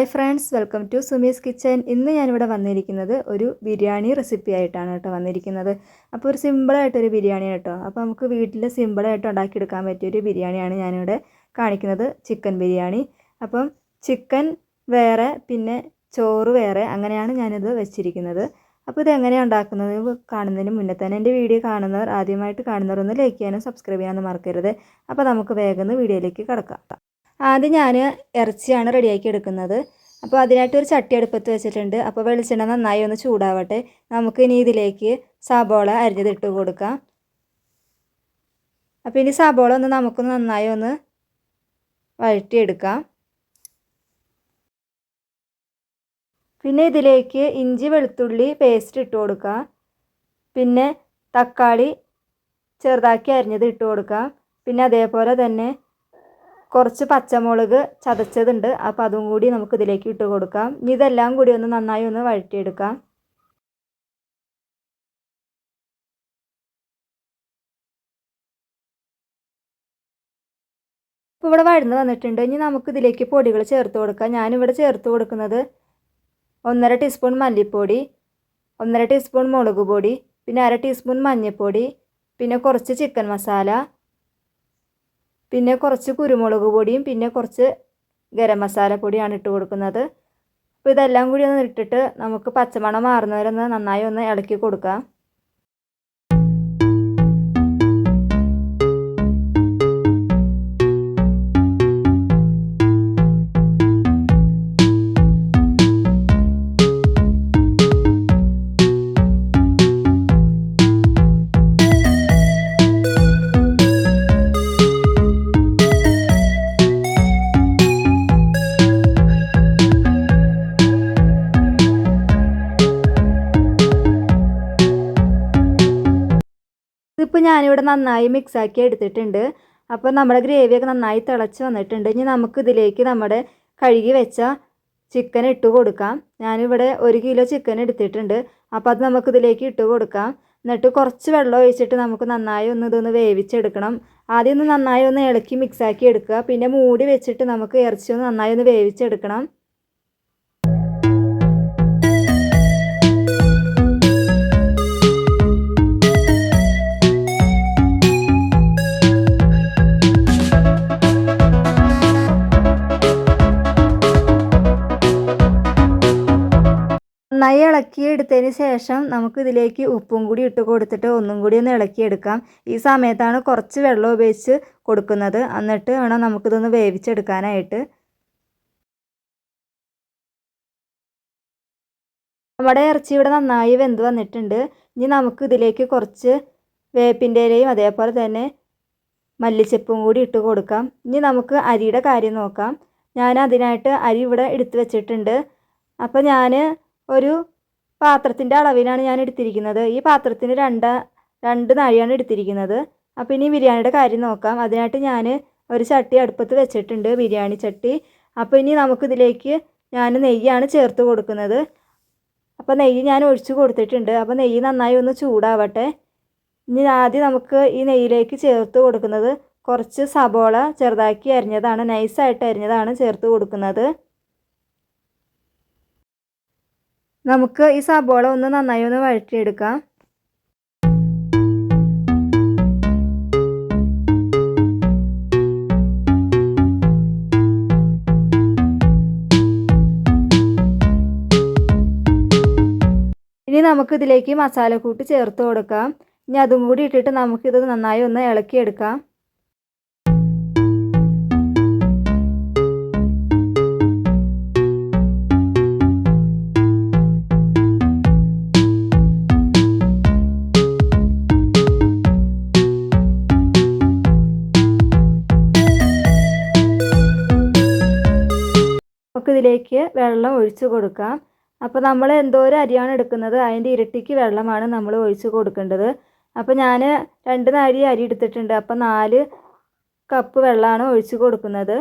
Hi friends, welcome to Sumi's kitchen. ഇന്ന് ഞാനിവിടെ വന്നിരിക്കുന്നത് ഒരു ബിരിയാണി റെസിപ്പി ആയിട്ടാണ് കേട്ടോ വന്നിരിക്കുന്നത്. അപ്പോൾ ഒരു സിമ്പിളായിട്ടൊരു ബിരിയാണി കേട്ടോ. അപ്പോൾ നമുക്ക് വീട്ടിൽ സിമ്പിളായിട്ട് ഉണ്ടാക്കിയെടുക്കാൻ പറ്റിയൊരു ബിരിയാണിയാണ് ഞാനിവിടെ കാണിക്കുന്നത്, ചിക്കൻ ബിരിയാണി. അപ്പം ചിക്കൻ വേറെ, പിന്നെ ചോറ് വേറെ, അങ്ങനെയാണ് ഞാനിത് വെച്ചിരിക്കുന്നത്. അപ്പോൾ ഇതെങ്ങനെയാണ് ഉണ്ടാക്കുന്നത് കാണുന്നതിന് മുന്നേ തന്നെ എൻ്റെ വീഡിയോ കാണുന്നവർ, ആദ്യമായിട്ട് കാണുന്നവർ ഒന്ന് ലൈക്ക് ചെയ്യാനും സബ്സ്ക്രൈബ് ചെയ്യാനും മറക്കരുത്. അപ്പോൾ നമുക്ക് വേഗം വീഡിയോയിലേക്ക് കിടക്കാം. ആദ്യം ഞാൻ ഇറച്ചിയാണ് റെഡിയാക്കി എടുക്കുന്നത്. അപ്പോൾ അതിനായിട്ടൊരു ചട്ടി അടുപ്പത്ത് വെച്ചിട്ടുണ്ട്. അപ്പോൾ വെളിച്ചെണ്ണ നന്നായി ഒന്ന് ചൂടാവട്ടെ. നമുക്ക് ഇനി ഇതിലേക്ക് സബോള അരിഞ്ഞതിട്ട് കൊടുക്കാം. അപ്പോൾ ഇനി സബോള നമുക്ക് നന്നായി ഒന്ന് വഴറ്റിയെടുക്കാം. പിന്നെ ഇതിലേക്ക് ഇഞ്ചി വെളുത്തുള്ളി പേസ്റ്റ് ഇട്ട് കൊടുക്കാം. പിന്നെ തക്കാളി ചെറുതാക്കി അരിഞ്ഞത് ഇട്ട് കൊടുക്കാം. പിന്നെ അതേപോലെ തന്നെ കുറച്ച് പച്ചമുളക് ചതച്ചതുണ്ട്. അപ്പോൾ അതും കൂടി നമുക്ക് ഇതിലേക്ക് ഇട്ട് കൊടുക്കാം. ഇനി ഇതെല്ലാം കൂടി ഒന്ന് നന്നായി ഒന്ന് വഴറ്റിയെടുക്കാം. ഇപ്പോൾ ഇവിടെ വഴന്ന് വന്നിട്ടുണ്ട്. ഇനി നമുക്ക് ഇതിലേക്ക് പൊടികൾ ചേർത്ത് കൊടുക്കാം. ഞാനിവിടെ ചേർത്ത് കൊടുക്കുന്നത് 1.5 ടീസ്പൂൺ മല്ലിപ്പൊടി, 1.5 ടീസ്പൂൺ മുളക് പൊടി, പിന്നെ 1/2 ടീസ്പൂൺ മഞ്ഞൾപ്പൊടി, പിന്നെ കുറച്ച് ചിക്കൻ മസാല, പിന്നെ കുറച്ച് കുരുമുളക് പൊടിയും, പിന്നെ കുറച്ച് ഗരം മസാല പൊടിയാണ് ഇട്ട് കൊടുക്കുന്നത്. അപ്പോൾ ഇതെല്ലാം കൂടി ഒന്ന് ഇട്ടിട്ട് നമുക്ക് പച്ചമണം മാറുന്നവരെ നന്നായി ഒന്ന് ഇളക്കി കൊടുക്കാം. ഇതിപ്പോൾ ഞാനിവിടെ നന്നായി മിക്സാക്കി എടുത്തിട്ടുണ്ട്. അപ്പോൾ നമ്മുടെ ഗ്രേവിയൊക്കെ നന്നായി തിളച്ച് വന്നിട്ടുണ്ട്. ഇനി നമുക്ക് ഇതിലേക്ക് നമ്മുടെ കഴുകി വെച്ച ചിക്കൻ ഇട്ട് കൊടുക്കാം. ഞാനിവിടെ 1 കിലോ ചിക്കൻ എടുത്തിട്ടുണ്ട്. അപ്പോൾ അത് നമുക്കിതിലേക്ക് ഇട്ട് കൊടുക്കാം. എന്നിട്ട് കുറച്ച് വെള്ളം ഒഴിച്ചിട്ട് നമുക്ക് നന്നായി ഇതൊന്ന് വേവിച്ചെടുക്കണം. ആദ്യം ഒന്ന് നന്നായി ഒന്ന് ഇളക്കി മിക്സാക്കി എടുക്കുക. പിന്നെ മൂടി വെച്ചിട്ട് നമുക്ക് ഇറച്ചി ഒന്ന് നന്നായി ഒന്ന് വേവിച്ചെടുക്കണം. നന്നായി ഇളക്കിയെടുത്തതിന് ശേഷം നമുക്ക് ഇതിലേക്ക് ഉപ്പും കൂടി ഇട്ട് കൊടുത്തിട്ട് ഒന്നും കൂടി ഒന്ന് ഇളക്കിയെടുക്കാം. ഈ സമയത്താണ് കുറച്ച് വെള്ളം ഉപയോഗിച്ച് കൊടുക്കുന്നത്. എന്നിട്ട് വേണം നമുക്കിതൊന്ന് വേവിച്ചെടുക്കാനായിട്ട്. നമ്മുടെ ഇറച്ചി ഇവിടെ നന്നായി വെന്ത് വന്നിട്ടുണ്ട്. ഇനി നമുക്ക് ഇതിലേക്ക് കുറച്ച് വേപ്പിൻ്റെ ഇലയും അതേപോലെ തന്നെ മല്ലിച്ചപ്പും കൂടി ഇട്ട് കൊടുക്കാം. ഇനി നമുക്ക് അരിയുടെ കാര്യം നോക്കാം. ഞാൻ അതിനായിട്ട് അരി ഇവിടെ എടുത്ത് വെച്ചിട്ടുണ്ട്. അപ്പോൾ ഞാൻ ഒരു പാത്രത്തിൻ്റെ അളവിലാണ് ഞാൻ എടുത്തിരിക്കുന്നത്. ഈ പാത്രത്തിന് രണ്ട് നാഴിയാണ് എടുത്തിരിക്കുന്നത്. അപ്പോൾ ഇനി ബിരിയാണിയുടെ കാര്യം നോക്കാം. അതിനായിട്ട് ഞാൻ ഒരു ചട്ടി അടുപ്പത്ത് വെച്ചിട്ടുണ്ട്, ബിരിയാണി ചട്ടി. അപ്പോൾ ഇനി നമുക്കിതിലേക്ക് ഞാൻ നെയ്യാണ് ചേർത്ത് കൊടുക്കുന്നത്. അപ്പോൾ നെയ്യ് ഞാൻ ഒഴിച്ച് കൊടുത്തിട്ടുണ്ട്. അപ്പോൾ നെയ്യ് നന്നായി ഒന്ന് ചൂടാവട്ടെ. ഇനി ആദ്യം നമുക്ക് ഈ നെയ്യിലേക്ക് ചേർത്ത് കൊടുക്കുന്നത് കുറച്ച് സബോള ചെറുതാക്കി അരിഞ്ഞതാണ്, നൈസായിട്ട് അരിഞ്ഞതാണ് ചേർത്ത് കൊടുക്കുന്നത്. നമുക്ക് ഈ സബോള ഒന്ന് നന്നായി ഒന്ന് വഴറ്റിയെടുക്കാം. ഇനി നമുക്കിതിലേക്ക് മസാലക്കൂട്ട് ചേർത്ത് കൊടുക്കാം. ഇനി അതും കൂടി ഇട്ടിട്ട് നമുക്കിത് നന്നായി ഒന്ന് ഇളക്കിയെടുക്കാം. നമുക്കിതിലേക്ക് വെള്ളം ഒഴിച്ച് കൊടുക്കാം. അപ്പോൾ നമ്മൾ എന്തോരം അരിയാണ് എടുക്കുന്നത് അതിൻ്റെ ഇരട്ടിക്ക് വെള്ളമാണ് നമ്മൾ ഒഴിച്ച് കൊടുക്കേണ്ടത്. അപ്പോൾ ഞാൻ 2 നാഴി അരി എടുത്തിട്ടുണ്ട്. അപ്പോൾ 4 കപ്പ് വെള്ളമാണ് ഒഴിച്ച് കൊടുക്കുന്നത്.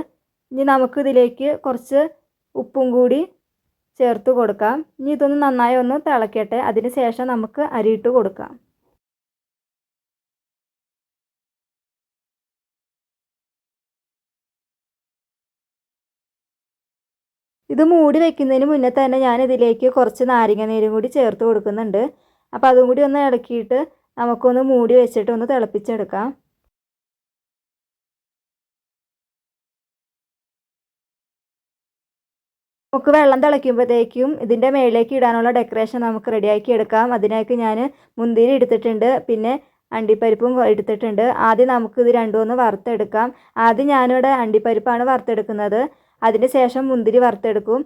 ഇനി നമുക്കിതിലേക്ക് കുറച്ച് ഉപ്പും കൂടി ചേർത്ത് കൊടുക്കാം. ഇനി ഇതൊന്ന് നന്നായി ഒന്ന് തിളക്കട്ടെ. അതിന് ശേഷം നമുക്ക് അരിയിട്ട് കൊടുക്കാം. ഇത് മൂടി വെക്കുന്നതിന് മുന്നേ തന്നെ ഞാൻ ഇതിലേക്ക് കുറച്ച് നാരങ്ങ നീരും കൂടി ചേർത്ത് കൊടുക്കുന്നുണ്ട്. അപ്പോൾ അതും കൂടി ഒന്ന് ഇളക്കിയിട്ട് നമുക്കൊന്ന് മൂടി വെച്ചിട്ട് ഒന്ന് തിളപ്പിച്ചെടുക്കാം. നമുക്ക് വെള്ളം തിളയ്ക്കുമ്പോഴത്തേക്കും ഇതിൻ്റെ മേളിലേക്ക് ഇടാനുള്ള ഡെക്കറേഷൻ നമുക്ക് റെഡിയാക്കി എടുക്കാം. അതിനായിട്ട് ഞാൻ മുന്തിരി എടുത്തിട്ടുണ്ട്, പിന്നെ അണ്ടിപ്പരിപ്പും എടുത്തിട്ടുണ്ട്. ആദ്യം നമുക്ക് ഇത് രണ്ടും ഒന്ന് വറുത്തെടുക്കാം. ആദ്യം ഞാനിവിടെ അണ്ടിപ്പരിപ്പാണ് വറുത്തെടുക്കുന്നത്, അതിന് ശേഷം മുന്തിരി വറുത്തെടുക്കും.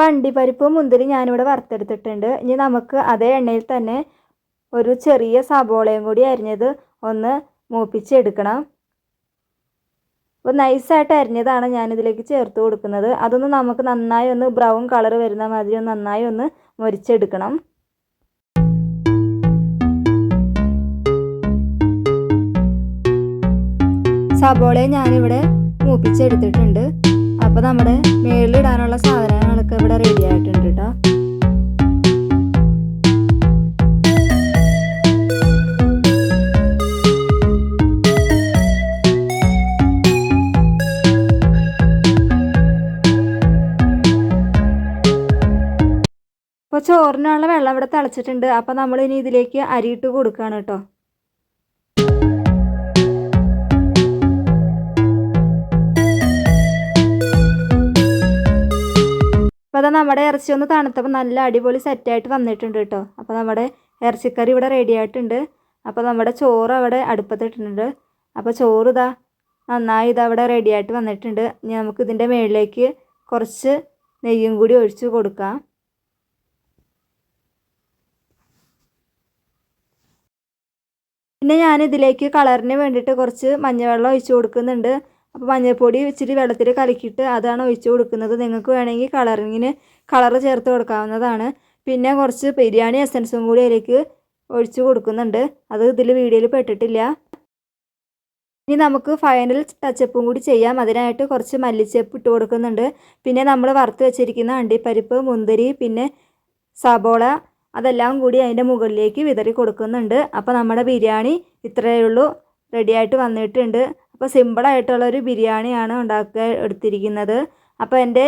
അണ്ടിപ്പരിപ്പും മുന്തിരി ഞാനിവിടെ വറുത്തെടുത്തിട്ടുണ്ട്. ഇനി നമുക്ക് അതേ എണ്ണയിൽ തന്നെ ഒരു ചെറിയ സബോളയും കൂടി അരിഞ്ഞത് ഒന്ന് മൂപ്പിച്ചെടുക്കണം. അപ്പോൾ നൈസായിട്ട് അരിഞ്ഞതാണ് ഞാനിതിലേക്ക് ചേർത്ത് കൊടുക്കുന്നത്. അതൊന്ന് നമുക്ക് നന്നായി ഒന്ന് ബ്രൗൺ കളർ വരുന്ന മാതിരി ഒന്ന് നന്നായി ഒന്ന് മൊരിച്ചെടുക്കണം. സബോളയെ ഞാനിവിടെ മൂപ്പിച്ചെടുത്തിട്ടുണ്ട്. അപ്പോൾ നമ്മുടെ മേളിലിടാനുള്ള സാധനങ്ങളൊക്കെ ഇവിടെ റെഡി ആയിട്ടുണ്ട് കേട്ടോ. അപ്പോൾ ചോറിനുള്ള വെള്ളം ഇവിടെ തിളച്ചിട്ടുണ്ട്. അപ്പോൾ നമ്മൾ ഇനി ഇതിലേക്ക് അരിയിട്ട് കൊടുക്കുകയാണ് കേട്ടോ. അപ്പോൾ അത് നമ്മുടെ ഇറച്ചി ഒന്ന് തണുത്തപ്പോൾ നല്ല അടിപൊളി സെറ്റായിട്ട് വന്നിട്ടുണ്ട് കേട്ടോ. അപ്പോൾ നമ്മുടെ ഇറച്ചിക്കറി ഇവിടെ റെഡി ആയിട്ടുണ്ട്. അപ്പോൾ നമ്മുടെ ചോറ് അവിടെ അടുപ്പത്തിട്ടുണ്ട്. അപ്പോൾ ചോറ് ഇതാ നന്നായി ഇതവിടെ റെഡി ആയിട്ട് വന്നിട്ടുണ്ട്. ഇനി നമുക്ക് ഇതിൻ്റെ മുകളിലേക്ക് കുറച്ച് നെയ്യും കൂടി ഒഴിച്ച് കൊടുക്കാം. പിന്നെ ഞാനിതിലേക്ക് കളറിന് വേണ്ടിയിട്ട് കുറച്ച് മഞ്ഞൾവെള്ളം ഒഴിച്ച് കൊടുക്കുന്നുണ്ട്. അപ്പോൾ മഞ്ഞൾപ്പൊടി ഇച്ചിരി വെള്ളത്തിൽ കലക്കിയിട്ട് അതാണ് ഒഴിച്ച് കൊടുക്കുന്നത്. നിങ്ങൾക്ക് വേണമെങ്കിൽ കളർ ചേർത്ത് കൊടുക്കാവുന്നതാണ്. പിന്നെ കുറച്ച് ബിരിയാണി എസൻസും കൂടി അതിലേക്ക് ഒഴിച്ച് കൊടുക്കുന്നുണ്ട്. അത് ഇതിൽ വീഡിയോയിൽ പെട്ടിട്ടില്ല. ഇനി നമുക്ക് ഫൈനൽ ടച്ചപ്പും കൂടി ചെയ്യാം. അതിനായിട്ട് കുറച്ച് മല്ലിച്ചപ്പ് ഇട്ട് കൊടുക്കുന്നുണ്ട്. പിന്നെ നമ്മൾ വറുത്ത് വെച്ചിരിക്കുന്ന അണ്ടിപ്പരിപ്പ്, മുന്തിരി, പിന്നെ സബോള അതെല്ലാം കൂടി അതിൻ്റെ മുകളിലേക്ക് വിതറി കൊടുക്കുന്നുണ്ട്. അപ്പോൾ നമ്മുടെ ബിരിയാണി ഇത്രയേ ഉള്ളൂ, റെഡിയായിട്ട് വന്നിട്ടുണ്ട്. അപ്പോൾ സിമ്പിളായിട്ടുള്ളൊരു ബിരിയാണിയാണ് എടുത്തിരിക്കുന്നത്. അപ്പോൾ എൻ്റെ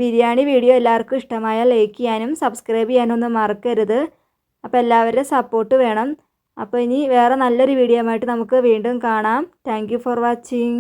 ബിരിയാണി വീഡിയോ എല്ലാവർക്കും ഇഷ്ടമായാൽ ലൈക്ക് ചെയ്യാനും സബ്സ്ക്രൈബ് ചെയ്യാനൊന്നും മറക്കരുത്. അപ്പോൾ എല്ലാവരുടെയും സപ്പോർട്ട് വേണം. അപ്പോൾ ഇനി വേറെ നല്ലൊരു വീഡിയോ ആയിട്ട് നമുക്ക് വീണ്ടും കാണാം. Thank you for watching.